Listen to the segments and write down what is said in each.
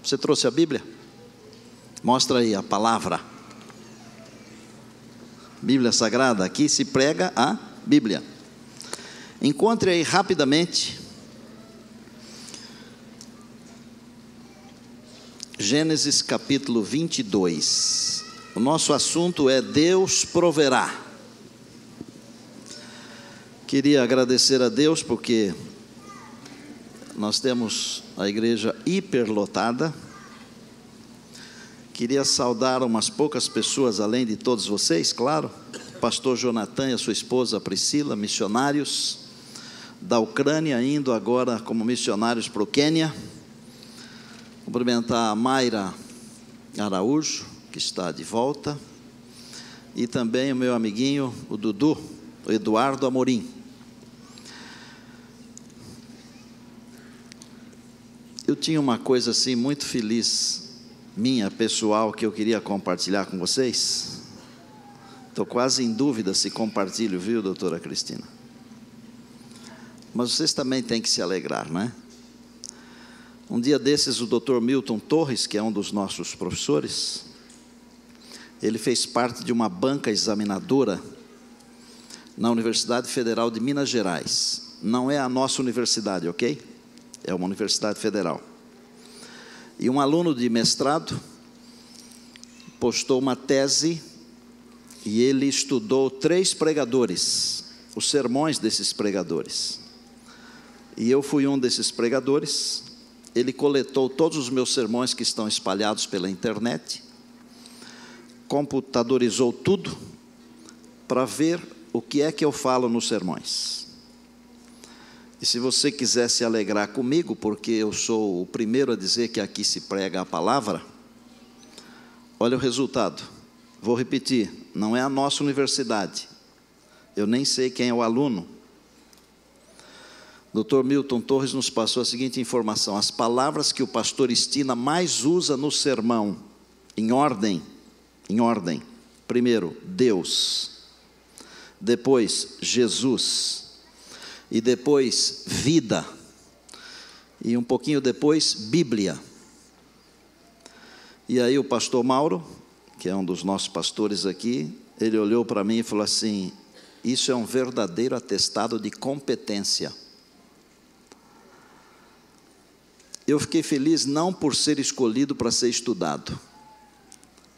Você trouxe a Bíblia? Mostra aí a palavra. Bíblia Sagrada, aqui se prega a Bíblia. Encontre aí rapidamente Gênesis capítulo 22. O nosso assunto é Deus proverá. Queria agradecer a Deus porque nós temos a igreja hiperlotada. Queria saudar umas poucas pessoas, além de todos vocês, claro. O pastor Jonathan e a sua esposa Priscila, missionários da Ucrânia, indo agora como missionários para o Quênia. Cumprimentar a Mayra Araújo, que está de volta. E também o meu amiguinho, o Dudu, o Eduardo Amorim. Eu tinha uma coisa assim muito feliz, minha, pessoal, que eu queria compartilhar com vocês. Estou quase em dúvida se compartilho, viu, doutora Cristina? Mas vocês também têm que se alegrar, não é? Um dia desses, o doutor Milton Torres, que é um dos nossos professores, ele fez parte de uma banca examinadora na Universidade Federal de Minas Gerais. Não é a nossa universidade, ok? É uma universidade federal. E um aluno de mestrado postou uma tese e ele estudou 3 pregadores, os sermões desses pregadores. E eu fui um desses pregadores. Ele coletou todos os meus sermões que estão espalhados pela internet, computadorizou tudo para ver o que é que eu falo nos sermões. E se você quiser se alegrar comigo, porque eu sou o primeiro a dizer que aqui se prega a palavra, olha o resultado. Vou repetir, não é a nossa universidade. Eu nem sei quem é o aluno. Dr. Milton Torres nos passou a seguinte informação: as palavras que o pastor Estina mais usa no sermão, em ordem. Primeiro, Deus. Depois, Jesus. E depois, vida. E um pouquinho depois, Bíblia. E aí o pastor Mauro, que é um dos nossos pastores aqui, ele olhou para mim e falou assim: isso é um verdadeiro atestado de competência. Eu fiquei feliz não por ser escolhido para ser estudado.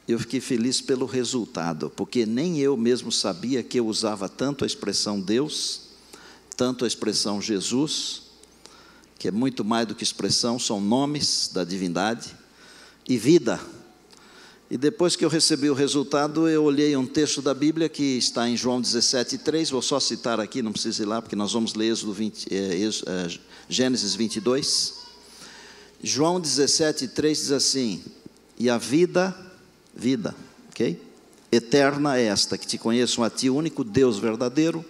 Eu fiquei feliz pelo resultado, porque nem eu mesmo sabia que eu usava tanto a expressão Deus, tanto a expressão Jesus, que é muito mais do que expressão, são nomes da divindade, e vida. E depois que eu recebi o resultado, eu olhei um texto da Bíblia que está em João 17:3, vou só citar aqui, não precisa ir lá, porque nós vamos ler Gênesis 22. João 17:3 diz assim: e a vida, ok? Eterna é esta, que te conheçam a ti, único Deus verdadeiro,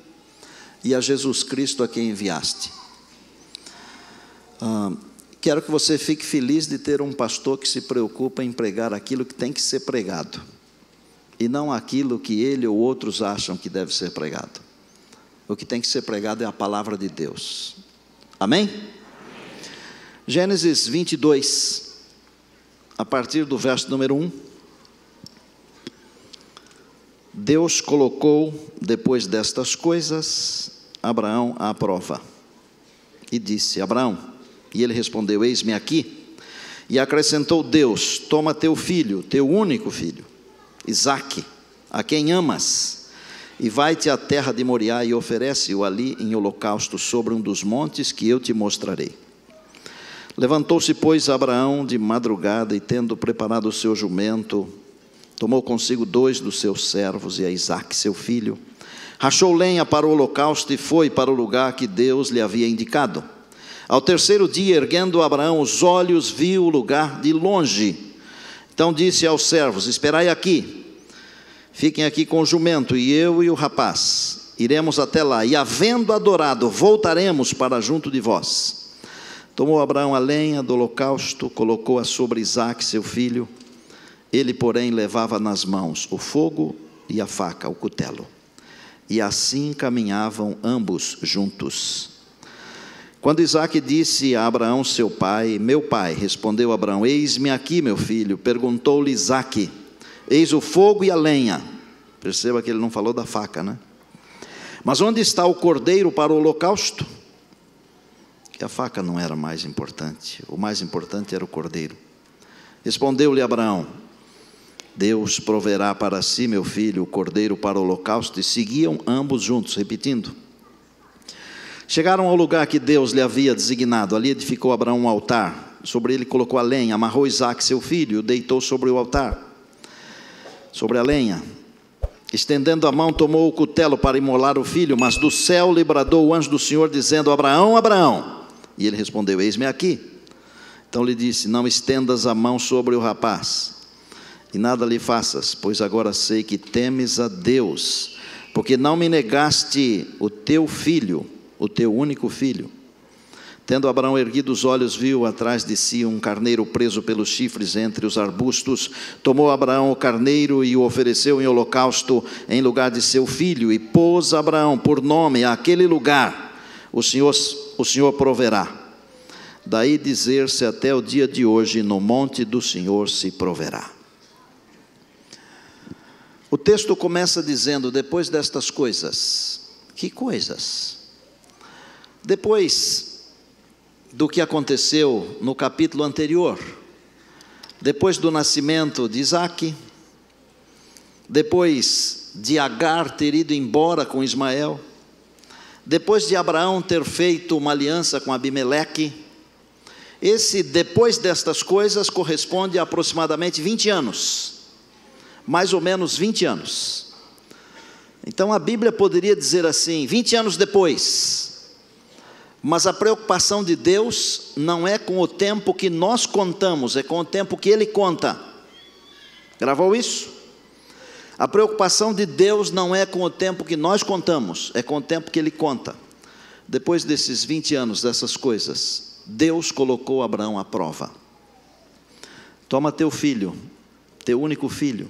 e a Jesus Cristo a quem enviaste. Quero que você fique feliz de ter um pastor que se preocupa em pregar aquilo que tem que ser pregado, e não aquilo que ele ou outros acham que deve ser pregado. O que tem que ser pregado é a palavra de Deus. Amém? Gênesis 22, a partir do verso número 1. Deus colocou, depois destas coisas, Abraão à prova, e disse: Abraão, e ele respondeu: eis-me aqui. E acrescentou Deus: toma teu filho, teu único filho, Isaque, a quem amas, e vai-te à terra de Moriá e oferece-o ali em holocausto sobre um dos montes que eu te mostrarei. Levantou-se, pois, Abraão de madrugada, e tendo preparado o seu jumento, tomou consigo 2 dos seus servos e a Isaque seu filho, rachou lenha para o holocausto e foi para o lugar que Deus lhe havia indicado. Ao 3º dia, erguendo Abraão os olhos, viu o lugar de longe. Então disse aos servos: esperai aqui, fiquem aqui com o jumento, e eu e o rapaz iremos até lá, e havendo adorado, voltaremos para junto de vós. Tomou Abraão a lenha do holocausto, colocou-a sobre Isaque seu filho. Ele, porém, levava nas mãos o fogo e a faca, o cutelo. E assim caminhavam ambos juntos. Quando Isaque disse a Abraão seu pai: meu pai, respondeu Abraão: eis-me aqui, meu filho. Perguntou-lhe Isaque: eis o fogo e a lenha. Perceba que ele não falou da faca, né? Mas onde está o cordeiro para o holocausto? Que a faca não era mais importante, o mais importante era o cordeiro. Respondeu-lhe Abraão: Deus proverá para si, meu filho, o cordeiro para o holocausto. E seguiam ambos juntos, repetindo. Chegaram ao lugar que Deus lhe havia designado. Ali edificou Abraão um altar. Sobre ele colocou a lenha, amarrou Isaque seu filho, e o deitou sobre o altar, sobre a lenha. Estendendo a mão, tomou o cutelo para imolar o filho. Mas do céu lhe bradou o anjo do Senhor, dizendo: Abraão, Abraão. E ele respondeu: eis-me aqui. Então lhe disse: não estendas a mão sobre o rapaz, e nada lhe faças, pois agora sei que temes a Deus, porque não me negaste o teu filho, o teu único filho. Tendo Abraão erguido os olhos, viu atrás de si um carneiro preso pelos chifres entre os arbustos. Tomou Abraão o carneiro e o ofereceu em holocausto em lugar de seu filho. E pôs Abraão por nome àquele lugar: o Senhor proverá. Daí dizer-se até o dia de hoje: no monte do Senhor se proverá. O texto começa dizendo: depois destas coisas. Que coisas? Depois do que aconteceu no capítulo anterior, depois do nascimento de Isaque, depois de Agar ter ido embora com Ismael, depois de Abraão ter feito uma aliança com Abimeleque, esse depois destas coisas corresponde a aproximadamente 20 anos, mais ou menos 20 anos. Então a Bíblia poderia dizer assim: 20 anos depois. Mas a preocupação de Deus não é com o tempo que nós contamos, é com o tempo que Ele conta. Gravou isso? A preocupação de Deus não é com o tempo que nós contamos, é com o tempo que Ele conta. Depois desses 20 anos, dessas coisas, Deus colocou Abraão à prova. Toma teu filho, teu único filho,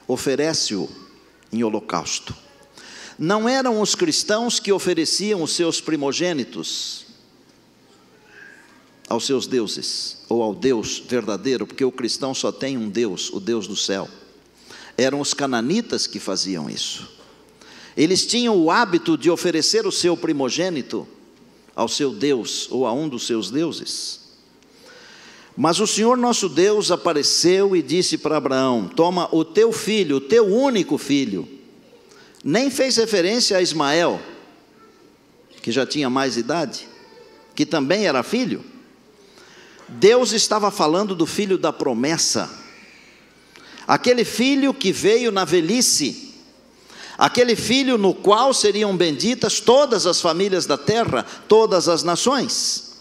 oferece-o em holocausto. Não eram os cristãos que ofereciam os seus primogênitos aos seus deuses, ou ao Deus verdadeiro, porque o cristão só tem um Deus, o Deus do céu. Eram os cananitas que faziam isso. Eles tinham o hábito de oferecer o seu primogênito ao seu Deus, ou a um dos seus deuses. Mas o Senhor nosso Deus apareceu e disse para Abraão: toma o teu filho, o teu único filho. Nem fez referência a Ismael, que já tinha mais idade, que também era filho. Deus estava falando do filho da promessa, aquele filho que veio na velhice, aquele filho no qual seriam benditas todas as famílias da terra, todas as nações.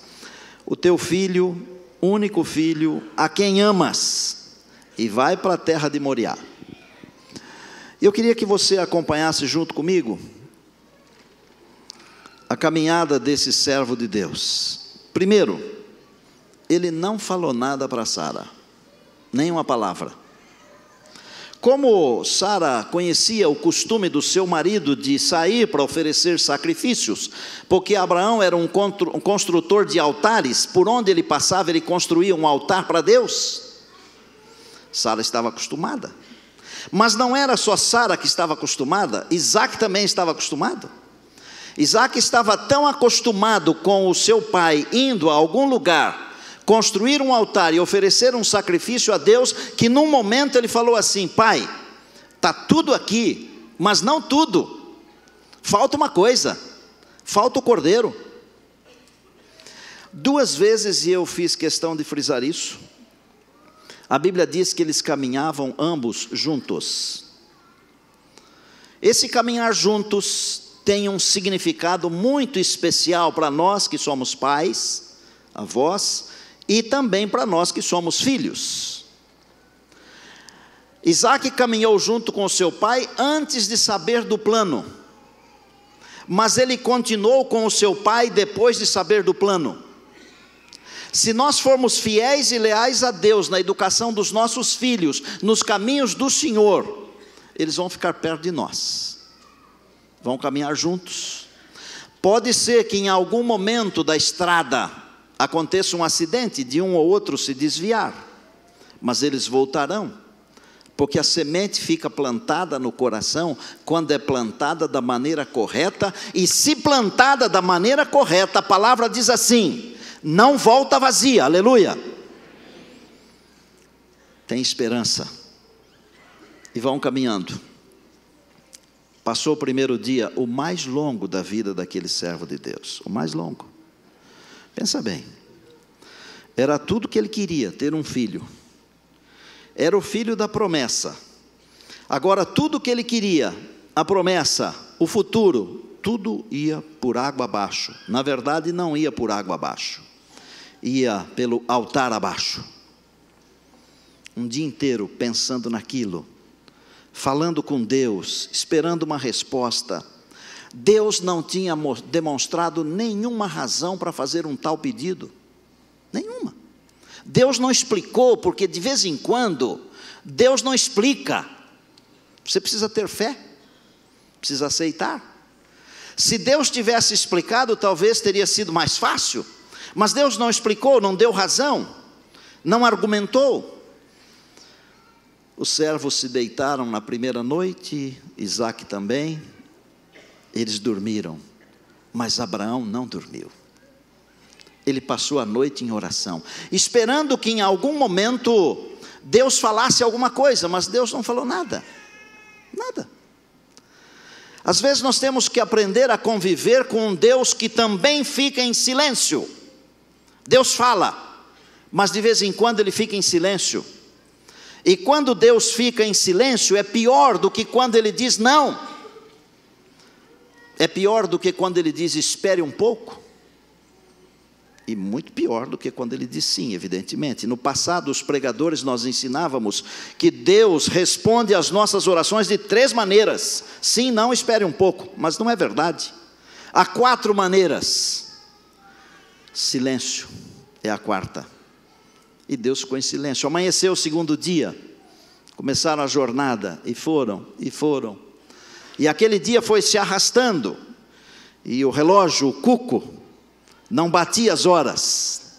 O teu filho, único filho, a quem amas, e vai para a terra de Moriá. Eu queria que você acompanhasse junto comigo a caminhada desse servo de Deus. Primeiro, ele não falou nada para Sara, nem uma palavra. Como Sara conhecia o costume do seu marido de sair para oferecer sacrifícios, porque Abraão era um construtor de altares, por onde ele passava ele construía um altar para Deus. Sara estava acostumada. Mas não era só Sara que estava acostumada, Isaque também estava acostumado. Isaque estava tão acostumado com o seu pai indo a algum lugar, construir um altar e oferecer um sacrifício a Deus, que num momento ele falou assim: pai, está tudo aqui, mas não tudo, falta uma coisa, falta o cordeiro. 2 vezes, e eu fiz questão de frisar isso, a Bíblia diz que eles caminhavam ambos juntos. Esse caminhar juntos tem um significado muito especial para nós que somos pais, avós, e também para nós que somos filhos. Isaque caminhou junto com seu pai antes de saber do plano, mas ele continuou com o seu pai depois de saber do plano. Se nós formos fiéis e leais a Deus na educação dos nossos filhos, nos caminhos do Senhor, eles vão ficar perto de nós, vão caminhar juntos. Pode ser que em algum momento da estrada aconteça um acidente de um ou outro se desviar, mas eles voltarão, porque a semente fica plantada no coração quando é plantada da maneira correta, e se plantada da maneira correta, a palavra diz assim: não volta vazia, aleluia. Tem esperança, e vão caminhando. Passou o primeiro dia, o mais longo da vida daquele servo de Deus, o mais longo. Pensa bem, era tudo que ele queria, ter um filho. Era o filho da promessa. Agora tudo que ele queria, a promessa, o futuro, tudo ia por água abaixo. Na verdade não ia por água abaixo, ia pelo altar abaixo. Um dia inteiro pensando naquilo, falando com Deus, esperando uma resposta. Deus não tinha demonstrado nenhuma razão para fazer um tal pedido, nenhuma. Deus não explicou, porque de vez em quando Deus não explica. Você precisa ter fé, precisa aceitar. Se Deus tivesse explicado, talvez teria sido mais fácil, mas Deus não explicou, não deu razão, não argumentou. Os servos se deitaram na primeira noite, Isaque também, eles dormiram, mas Abraão não dormiu. Ele passou a noite em oração, esperando que em algum momento Deus falasse alguma coisa, mas Deus não falou nada, nada. Às vezes nós temos que aprender a conviver com um Deus que também fica em silêncio. Deus fala, mas de vez em quando ele fica em silêncio. E quando Deus fica em silêncio, é pior do que quando ele diz não. É pior do que quando ele diz espere um pouco. E muito pior do que quando ele diz sim, evidentemente. No passado, os pregadores, nós ensinávamos que Deus responde às nossas orações de 3 maneiras. Sim, não, espere um pouco. Mas não é verdade. Há 4 maneiras. Silêncio é a 4ª. E Deus ficou em silêncio. Amanheceu o segundo dia, começaram a jornada, e foram. E aquele dia foi se arrastando, e o relógio, o cuco, não batia as horas.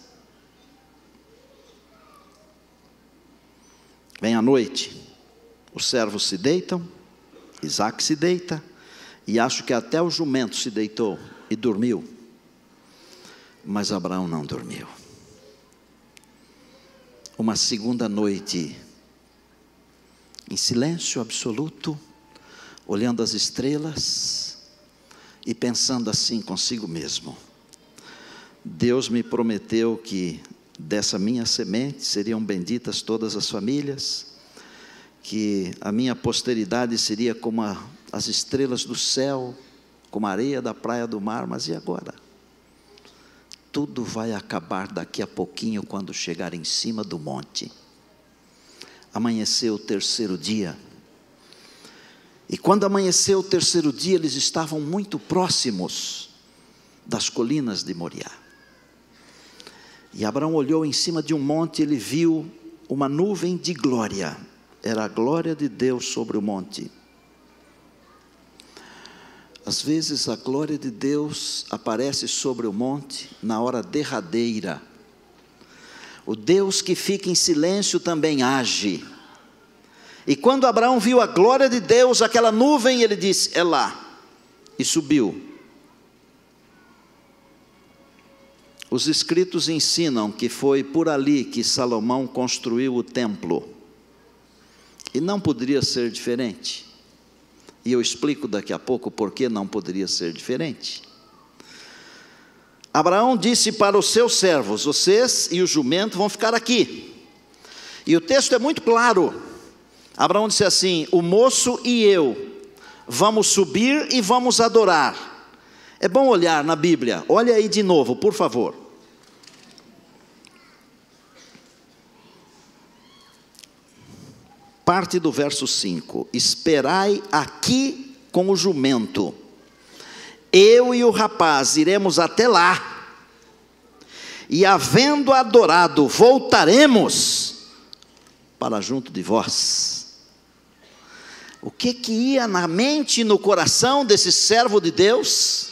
Vem a noite, os servos se deitam, Isaque se deita, e acho que até o jumento se deitou e dormiu. Mas Abraão não dormiu. Uma segunda noite, em silêncio absoluto, olhando as estrelas e pensando assim consigo mesmo: Deus me prometeu que dessa minha semente seriam benditas todas as famílias, que a minha posteridade seria como as estrelas do céu, como a areia da praia do mar, mas e agora? Tudo vai acabar daqui a pouquinho, quando chegar em cima do monte. Amanheceu o terceiro dia, e quando amanheceu o terceiro dia, eles estavam muito próximos das colinas de Moriá. E Abraão olhou em cima de um monte, ele viu uma nuvem de glória, era a glória de Deus sobre o monte. Às vezes a glória de Deus aparece sobre o monte na hora derradeira. O Deus que fica em silêncio também age. E quando Abraão viu a glória de Deus, aquela nuvem, ele disse: é lá, e subiu. Os escritos ensinam que foi por ali que Salomão construiu o templo, e não poderia ser diferente. E eu explico daqui a pouco por que não poderia ser diferente. Abraão disse para os seus servos: vocês e o jumento vão ficar aqui. E o texto é muito claro. Abraão disse assim: o moço e eu vamos subir e vamos adorar. É bom olhar na Bíblia, olha aí de novo, por favor. Parte do verso 5: esperai aqui com o jumento, eu e o rapaz iremos até lá, e havendo adorado, voltaremos para junto de vós. O que ia na mente e no coração desse servo de Deus?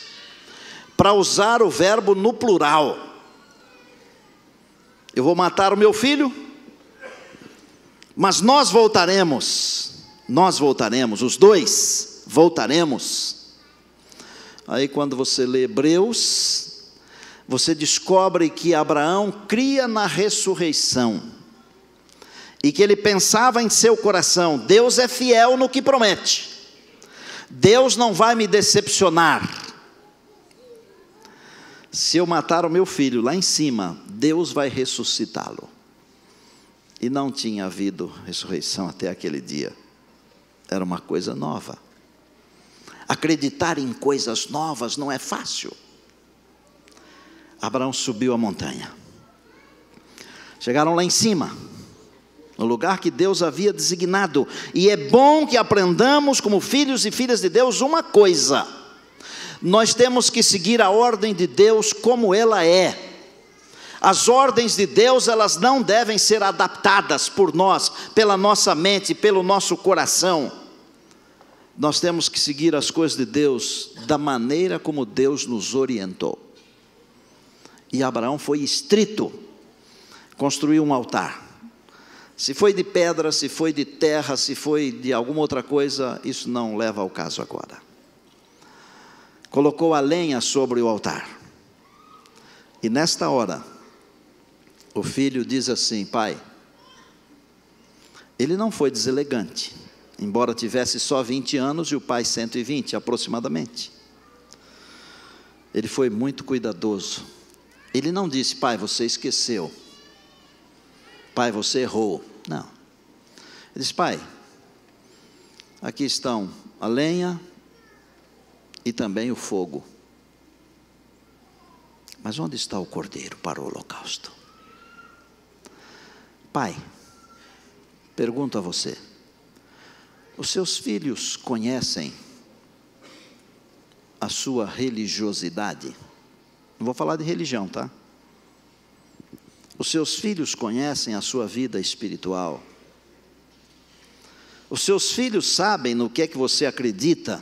para usar o verbo no plural. Eu vou matar o meu filho, mas nós voltaremos, os dois voltaremos. Aí quando você lê Hebreus, você descobre que Abraão cria na ressurreição, e que ele pensava em seu coração: Deus é fiel no que promete, Deus não vai me decepcionar. Se eu matar o meu filho lá em cima, Deus vai ressuscitá-lo. E não tinha havido ressurreição até aquele dia. Era uma coisa nova. Acreditar em coisas novas não é fácil. Abraão subiu a montanha. Chegaram lá em cima, no lugar que Deus havia designado. E é bom que aprendamos, como filhos e filhas de Deus, uma coisa: nós temos que seguir a ordem de Deus como ela é. As ordens de Deus, elas não devem ser adaptadas por nós, pela nossa mente, pelo nosso coração. Nós temos que seguir as coisas de Deus da maneira como Deus nos orientou. E Abraão foi estrito, construiu um altar. Se foi de pedra, se foi de terra, se foi de alguma outra coisa, isso não leva ao caso agora. Colocou a lenha sobre o altar. E nesta hora, o filho diz assim: pai, ele não foi deselegante, embora tivesse só 20 anos e o pai 120 aproximadamente. Ele foi muito cuidadoso. Ele não disse: pai, você esqueceu, pai, você errou. Não. Ele disse: pai, aqui estão a lenha e também o fogo, mas onde está o cordeiro para o holocausto? Pai, pergunto a você: os seus filhos conhecem a sua religiosidade? Não vou falar de religião, tá? Os seus filhos conhecem a sua vida espiritual? Os seus filhos sabem no que é que você acredita?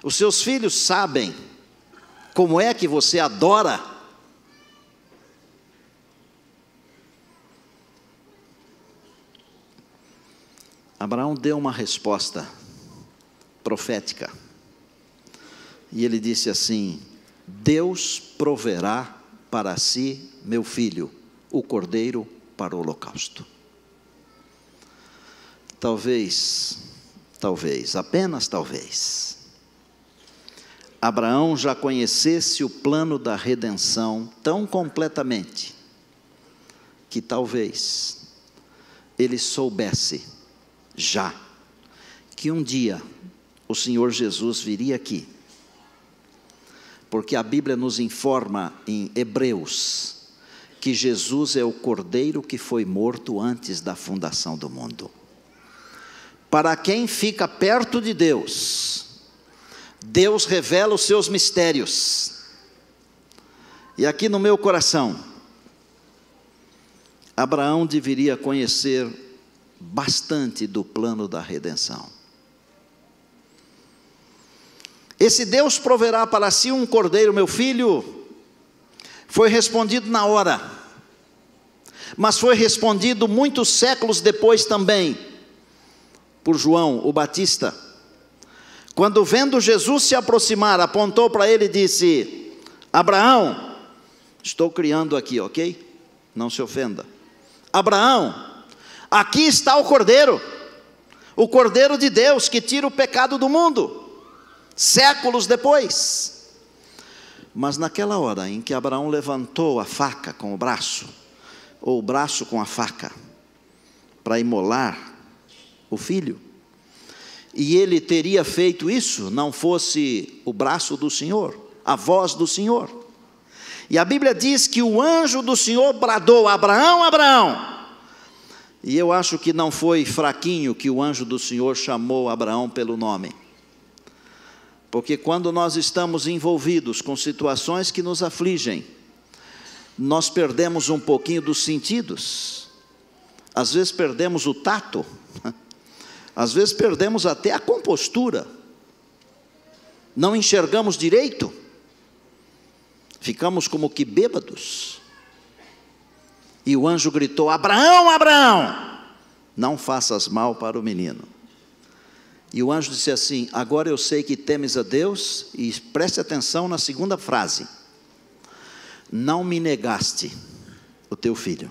Os seus filhos sabem como é que você adora? Abraão deu uma resposta profética. E ele disse assim: Deus proverá para si, meu filho, o cordeiro para o holocausto. Talvez, apenas talvez, Abraão já conhecesse o plano da redenção tão completamente, que talvez ele soubesse já que um dia o Senhor Jesus viria aqui, porque a Bíblia nos informa em Hebreus que Jesus é o cordeiro que foi morto antes da fundação do mundo. Para quem fica perto de Deus, Deus revela os seus mistérios. E aqui no meu coração, Abraão deveria conhecer bastante do plano da redenção. Esse Deus proverá para si um cordeiro, meu filho, foi respondido na hora, mas foi respondido muitos séculos depois também, por João o Batista, quando vendo Jesus se aproximar, apontou para ele e disse: Abraão, estou criando aqui, ok? Não se ofenda. Abraão, aqui está o cordeiro de Deus que tira o pecado do mundo. Séculos depois. Mas naquela hora em que Abraão levantou a faca com o braço, ou o braço com a faca, para imolar o filho, e ele teria feito isso, não fosse o braço do Senhor, a voz do Senhor. E a Bíblia diz que o anjo do Senhor bradou: Abraão, Abraão. E eu acho que não foi fraquinho que o anjo do Senhor chamou Abraão pelo nome. Porque quando nós estamos envolvidos com situações que nos afligem, nós perdemos um pouquinho dos sentidos. Às vezes perdemos o tato, às vezes perdemos até a compostura, não enxergamos direito. ficamos como que bêbados. E o anjo gritou: Abraão, Abraão, não faças mal para o menino. E o anjo disse assim: agora eu sei que temes a Deus, e preste atenção na segunda frase: não me negaste o teu filho.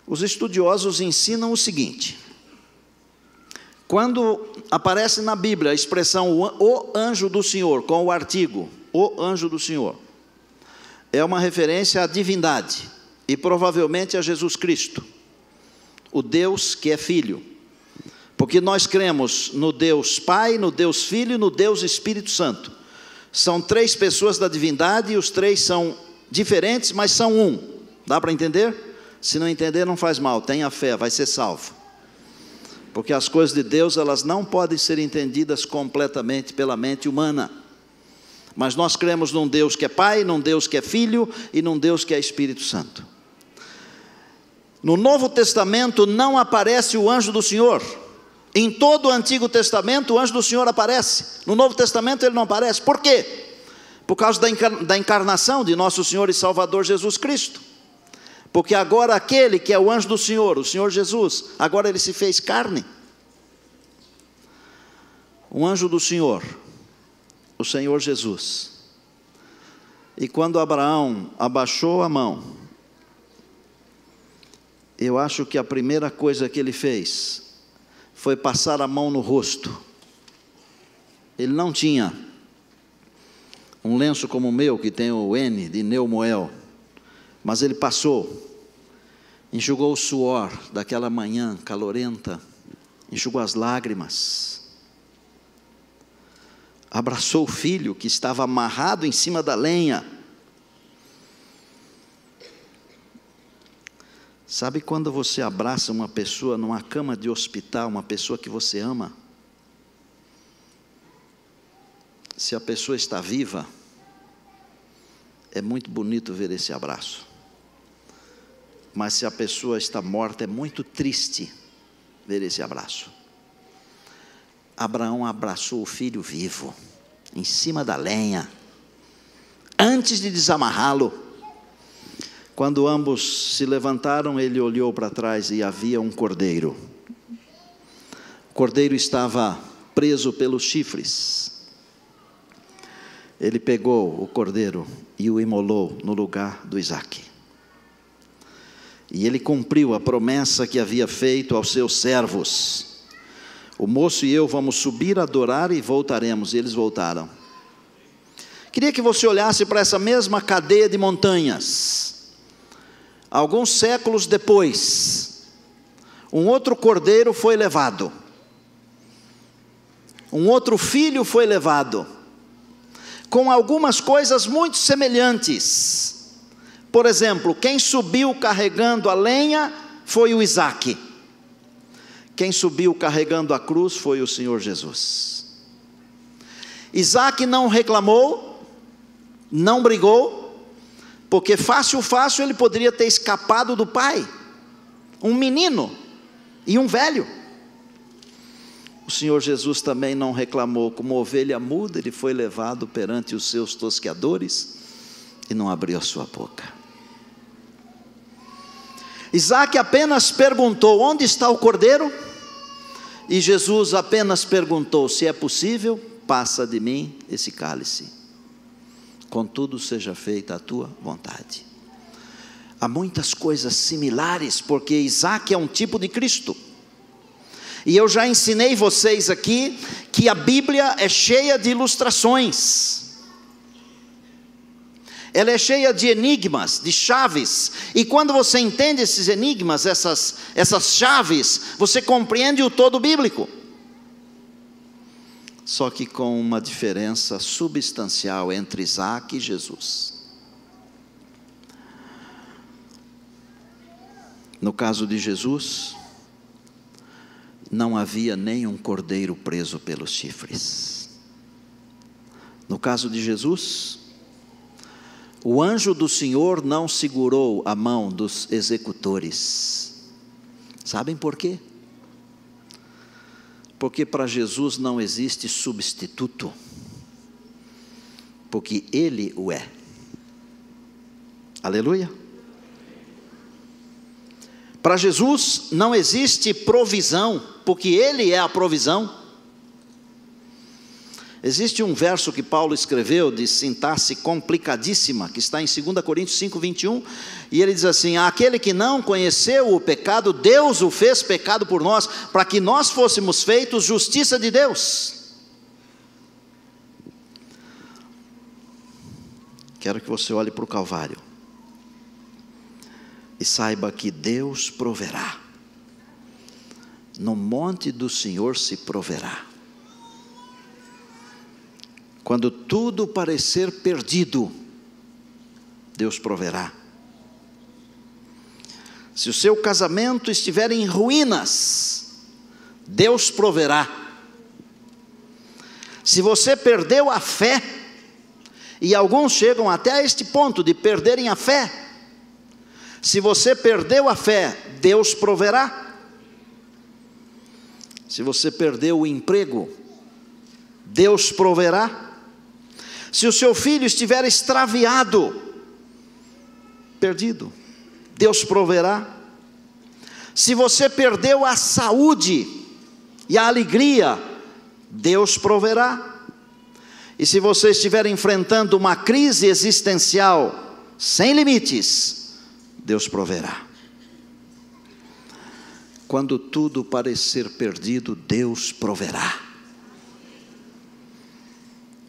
Os estudiosos ensinam o seguinte: quando aparece na Bíblia a expressão o anjo do Senhor, com o artigo o anjo do Senhor, é uma referência à divindade, e provavelmente a Jesus Cristo, o Deus que é Filho, porque nós cremos no Deus Pai, no Deus Filho e no Deus Espírito Santo. São três pessoas da divindade, e os três são diferentes, mas são um. Dá para entender? Se não entender, não faz mal, tenha fé, vai ser salvo. Porque as coisas de Deus, elas não podem ser entendidas completamente pela mente humana. Mas nós cremos num Deus que é Pai, num Deus que é Filho e num Deus que é Espírito Santo. No Novo Testamento não aparece o anjo do Senhor. Em todo o Antigo Testamento o anjo do Senhor aparece. No Novo Testamento ele não aparece. Por quê? Por causa da encarnação de nosso Senhor e Salvador Jesus Cristo. Porque agora aquele que é o anjo do Senhor, o Senhor Jesus, agora ele se fez carne. Um anjo do Senhor, o Senhor Jesus. E quando Abraão abaixou a mão, eu acho que a primeira coisa que ele fez foi passar a mão no rosto. Ele não tinha um lenço como o meu, que tem o N de Neumoel, mas ele passou, enxugou o suor daquela manhã calorenta, enxugou as lágrimas, abraçou o filho que estava amarrado em cima da lenha. Sabe quando você abraça uma pessoa numa cama de hospital, uma pessoa que você ama? Se a pessoa está viva, é muito bonito ver esse abraço. Mas se a pessoa está morta, é muito triste ver esse abraço. Abraão abraçou o filho vivo, em cima da lenha, antes de desamarrá-lo. Quando ambos se levantaram, ele olhou para trás e havia um cordeiro. O cordeiro estava preso pelos chifres. Ele pegou o cordeiro e o imolou no lugar do Isaque. E ele cumpriu a promessa que havia feito aos seus servos: o moço e eu vamos subir, adorar e voltaremos. E eles voltaram. Queria que você olhasse para essa mesma cadeia de montanhas. Alguns séculos depois, um outro cordeiro foi levado, um outro filho foi levado, com algumas coisas muito semelhantes. Por exemplo, quem subiu carregando a lenha foi o Isaque. Quem subiu carregando a cruz foi o Senhor Jesus. Isaque não reclamou, não brigou, porque fácil ele poderia ter escapado do pai. Um menino e um velho. O Senhor Jesus também não reclamou. Como ovelha muda, ele foi levado perante os seus tosqueadores e não abriu a sua boca. Isaque apenas perguntou: onde está o cordeiro? E Jesus apenas perguntou: se é possível, passa de mim esse cálice. Contudo, seja feita a tua vontade. Há muitas coisas similares, porque Isaque é um tipo de Cristo. E eu já ensinei vocês aqui que a Bíblia é cheia de ilustrações. Ela é cheia de enigmas, de chaves. E quando você entende esses enigmas, essas chaves, você compreende o todo bíblico. Só que com uma diferença substancial entre Isaque e Jesus. No caso de Jesus, não havia nenhum cordeiro preso pelos chifres. No caso de Jesus, o anjo do Senhor não segurou a mão dos executores. Sabem por quê? Porque para Jesus não existe substituto. porque Ele o é. Aleluia. Para Jesus não existe provisão, porque Ele é a provisão. Existe um verso que Paulo escreveu de sintaxe complicadíssima, que está em 2 Coríntios 5, 21, e ele diz assim: aquele que não conheceu o pecado, Deus o fez pecado por nós, para que nós fôssemos feitos justiça de Deus. Quero que você olhe para o Calvário e saiba que Deus proverá. No monte do Senhor se proverá. Quando tudo parecer perdido, Deus proverá. Se o seu casamento estiver em ruínas, Deus proverá. Se você perdeu a fé, e alguns chegam até a este ponto de perderem a fé, se você perdeu a fé, Deus proverá. Se você perdeu o emprego, Deus proverá. Se o seu filho estiver extraviado, perdido, Deus proverá. Se você perdeu a saúde e a alegria, Deus proverá. E se você estiver enfrentando uma crise existencial sem limites, Deus proverá. Quando tudo parecer perdido, Deus proverá.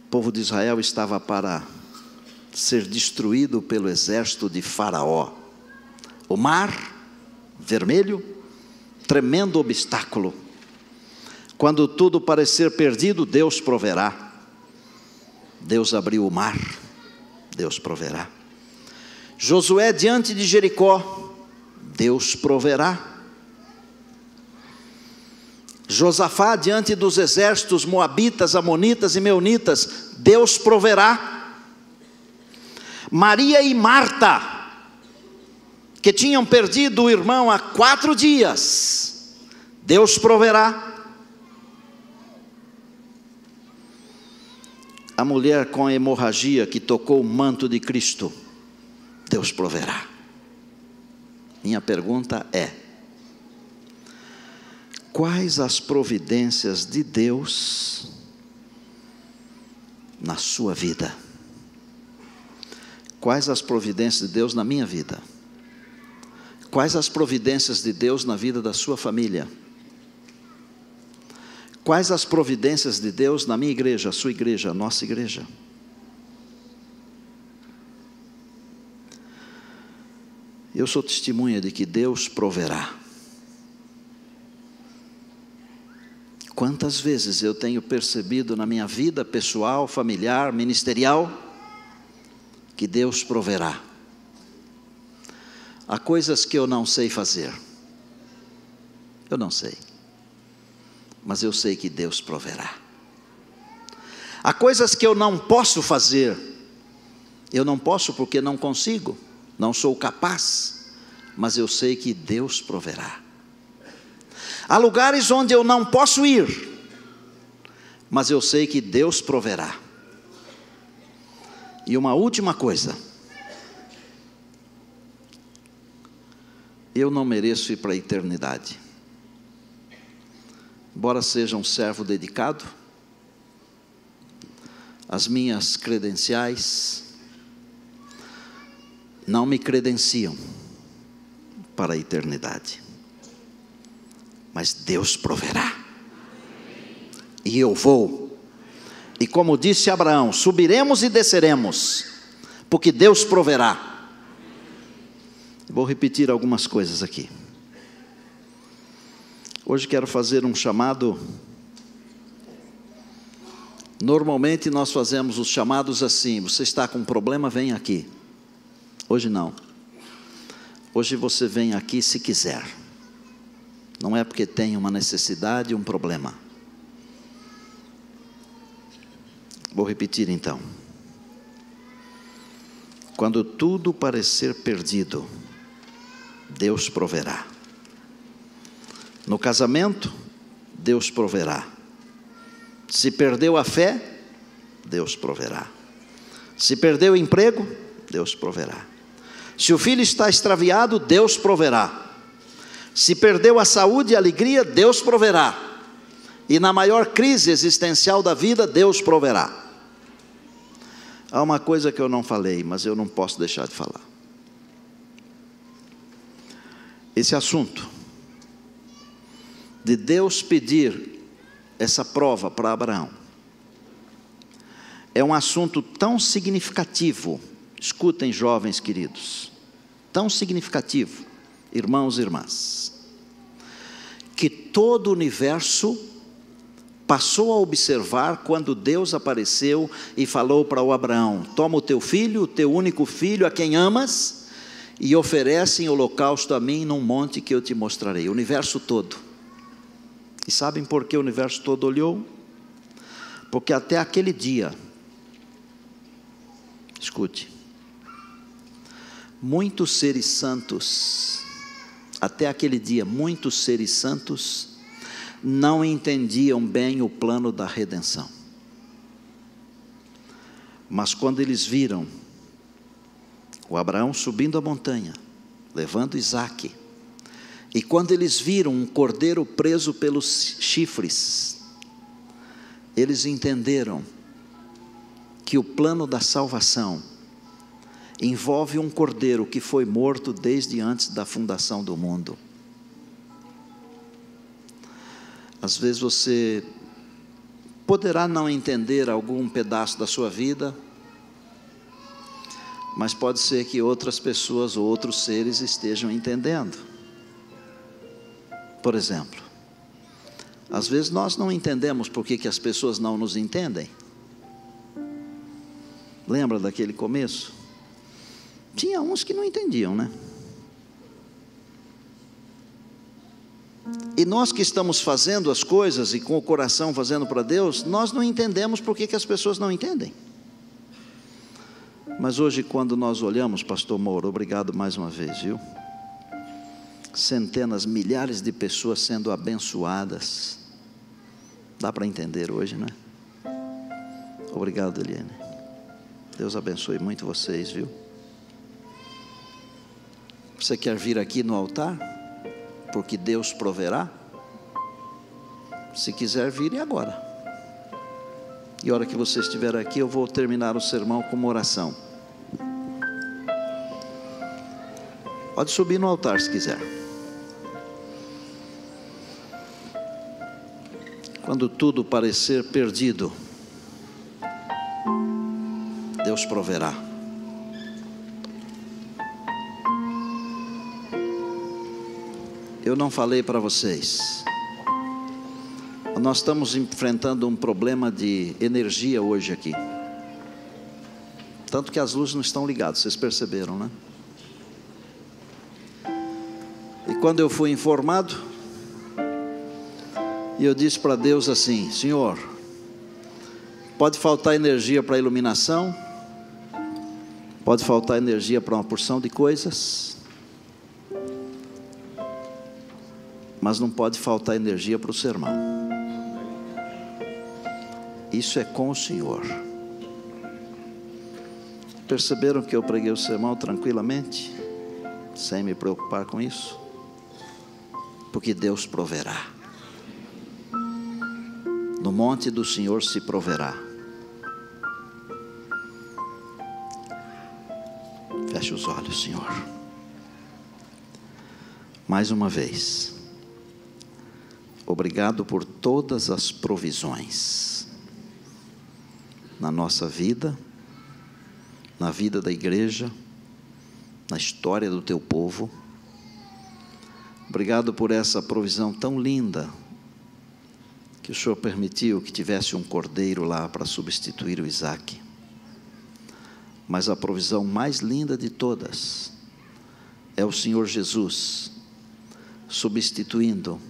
O povo de Israel estava para ser destruído pelo exército de Faraó. O mar vermelho, tremendo obstáculo. Quando tudo parecer perdido, Deus proverá. Deus abriu o mar, Deus proverá. Josué diante de Jericó, Deus proverá. Josafá diante dos exércitos moabitas, amonitas e meunitas, Deus proverá. Maria e Marta, que tinham perdido o irmão há 4 dias, Deus proverá. A mulher com a hemorragia que tocou o manto de Cristo, Deus proverá. Minha pergunta é: quais as providências de Deus na sua vida? Quais as providências de Deus na minha vida? Quais as providências de Deus na vida da sua família? Quais as providências de Deus na minha igreja, a sua igreja, a nossa igreja? Eu sou testemunha de que Deus proverá. Quantas vezes eu tenho percebido na minha vida pessoal, familiar, ministerial, que Deus proverá. Há coisas que eu não sei fazer. Eu não sei. Mas eu sei que Deus proverá. Há coisas que eu não posso fazer. Eu não posso porque não consigo, não sou capaz. Mas eu sei que Deus proverá. Há lugares onde eu não posso ir, mas eu sei que Deus proverá. E uma última coisa: eu não mereço ir para a eternidade. Embora seja um servo dedicado, as minhas credenciais não me credenciam para a eternidade. Mas Deus proverá. E eu vou. E como disse Abraão, subiremos e desceremos, porque Deus proverá. Vou repetir algumas coisas aqui. Hoje quero fazer um chamado. Normalmente nós fazemos os chamados assim: você está com um problema, vem aqui. Hoje não. Hoje você vem aqui se quiser. Não é porque tem uma necessidade, um problema. Vou repetir então. Quando tudo parecer perdido, Deus proverá. No casamento, Deus proverá. Se perdeu a fé, Deus proverá. Se perdeu o emprego, Deus proverá. Se o filho está extraviado, Deus proverá. Se perdeu a saúde e a alegria, Deus proverá. E na maior crise existencial da vida, Deus proverá. Há uma coisa que eu não falei, mas eu não posso deixar de falar. Esse assunto de Deus pedir essa prova para Abraão é um assunto tão significativo. Escutem, jovens queridos, tão significativo, irmãos e irmãs, que todo o universo passou a observar quando Deus apareceu e falou para o Abraão: toma o teu filho, o teu único filho, a quem amas, e oferece em holocausto a mim num monte que eu te mostrarei. O universo todo. E sabem por que o universo todo olhou? Porque até aquele dia, escute, muitos seres santos, até aquele dia, muitos seres santos não entendiam bem o plano da redenção. Mas quando eles viram o Abraão subindo a montanha, levando Isaque, e quando eles viram um cordeiro preso pelos chifres, eles entenderam que o plano da salvação envolve um cordeiro que foi morto desde antes da fundação do mundo. Às vezes você poderá não entender algum pedaço da sua vida, mas pode ser que outras pessoas ou outros seres estejam entendendo. Por exemplo, às vezes nós não entendemos por que as pessoas não nos entendem. Lembra daquele começo? Tinha uns que não entendiam, né? E nós que estamos fazendo as coisas e com o coração fazendo para Deus, nós não entendemos por que as pessoas não entendem. Mas hoje, quando nós olhamos, pastor Moura, obrigado mais uma vez, viu? Centenas, milhares de pessoas sendo abençoadas. Dá para entender hoje, né? Obrigado, Eliane. Deus abençoe muito vocês, viu? Você quer vir aqui no altar? Porque Deus proverá? Se quiser vir, e agora? E a hora que você estiver aqui, eu vou terminar o sermão com uma oração. Pode subir no altar se quiser. Quando tudo parecer perdido, Deus proverá. Eu não falei para vocês, nós estamos enfrentando um problema de energia hoje aqui, tanto que as luzes não estão ligadas, vocês perceberam, né? E quando eu fui informado, e eu disse para Deus assim: Senhor, pode faltar energia para a iluminação, pode faltar energia para uma porção de coisas, mas não pode faltar energia para o sermão. Isso é com o Senhor. Perceberam que eu preguei o sermão tranquilamente, sem me preocupar com isso? Porque Deus proverá. No monte do Senhor se proverá. Feche os olhos, Senhor. Mais uma vez, obrigado por todas as provisões na nossa vida, na vida da igreja, na história do teu povo. Obrigado por essa provisão tão linda, que o Senhor permitiu que tivesse um cordeiro lá para substituir o Isaque. Mas a provisão mais linda de todas é o Senhor Jesus substituindo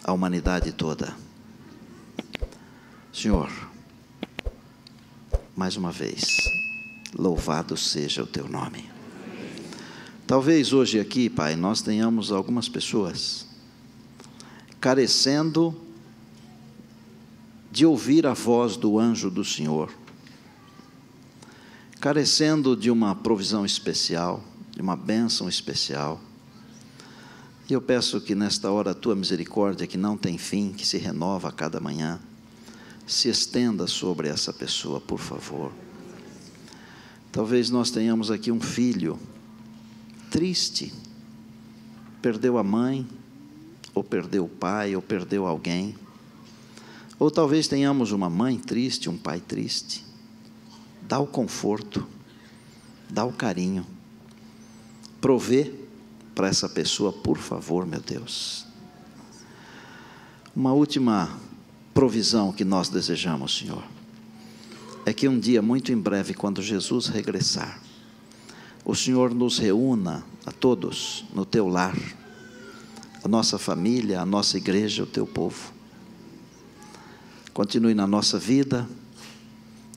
a humanidade toda. Senhor, mais uma vez, louvado seja o teu nome. Talvez hoje aqui, Pai, nós tenhamos algumas pessoas carecendo de ouvir a voz do anjo do Senhor, carecendo de uma provisão especial, de uma bênção especial. E eu peço que nesta hora a tua misericórdia, que não tem fim, que se renova a cada manhã, se estenda sobre essa pessoa, por favor. Talvez nós tenhamos aqui um filho triste, perdeu a mãe, ou perdeu o pai, ou perdeu alguém. Ou talvez tenhamos uma mãe triste, um pai triste. Dá o conforto, dá o carinho, provê para essa pessoa, por favor, meu Deus. Uma última provisão que nós desejamos, Senhor, é que um dia muito em breve, quando Jesus regressar, o Senhor nos reúna a todos no teu lar, a nossa família, a nossa igreja, o teu povo. Continue na nossa vida.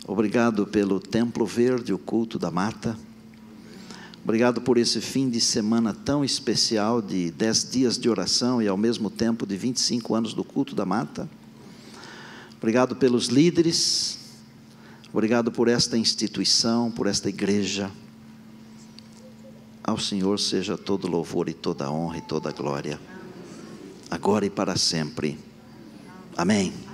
Obrigado pelo Templo Verde, o culto da mata. Obrigado por esse fim de semana tão especial de 10 dias de oração e ao mesmo tempo de 25 anos do culto da mata. Obrigado pelos líderes. Obrigado por esta instituição, por esta igreja. Ao Senhor seja todo louvor e toda honra e toda glória, agora e para sempre. Amém.